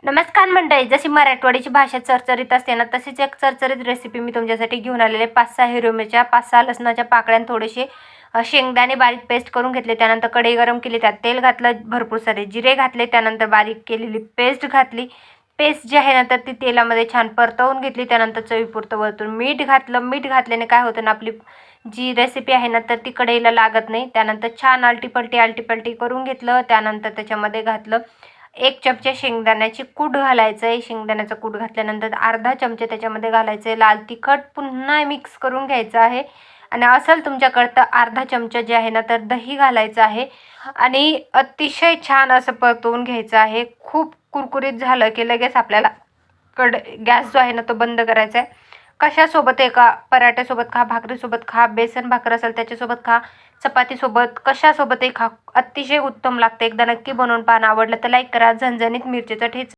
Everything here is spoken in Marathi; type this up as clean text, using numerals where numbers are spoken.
नमस्कार मंडळी, जशी मराठवाडीची भाषा चरचरीत असते ना, तशीच एक चरचरीत रेसिपी मी तुमच्यासाठी घेऊन आलेले. 5-6 हिरव्या मिरच्या, 5-6 लसणाच्या पाकळ्या, थोडेसे शेंगदाणे बारीक पेस्ट करून घेतले. त्यानंतर कढई गरम केली, त्यात तेल घातलं, भरपूर सारे जिरे घातले, त्यानंतर बारीक केलेली पेस्ट घातली. पेस्ट जी आहे ना तर ती तेलामध्ये छान परतवून घेतली. त्यानंतर चवीपुरतं वरतून मीठ घातलं. मीठ घातल्याने काय होतं ना, आपली जी रेसिपी आहे ना तर ती कढईला लागत नाही. त्यानंतर छान आलटीपलटी करून घेतलं. त्यानंतर त्याच्यामध्ये घातलं 1 चमचा शेंगदाण्याची कूट घालायचं आहे. शेंगदाण्याचा कूट घातल्यानंतर अर्धा चमचा त्याच्यामध्ये घालायचं आहे लाल तिखट. पुन्हा मिक्स करून घ्यायचं आहे. आणि असेल तुमच्याकडं तर अर्धा चमचा जे आहे ना तर दही घालायचं आहे. आणि अतिशय छान असं परतवून घ्यायचं आहे. खूप कुरकुरीत झालं की लगेच आपल्याला गॅस जो आहे ना तो बंद करायचा आहे. कशासोबत आहे का, पराठ्यासोबत खा, भाकरीसोबत खा, बेसन भाकर असेल त्याच्यासोबत खा, चपातीसोबत, कशासोबतही खा, अतिशय उत्तम लागते. एकदा नक्की बनवून पाहा. आवडलं तर लाईक करा. झणझणीत मिरचीचा ठेचा.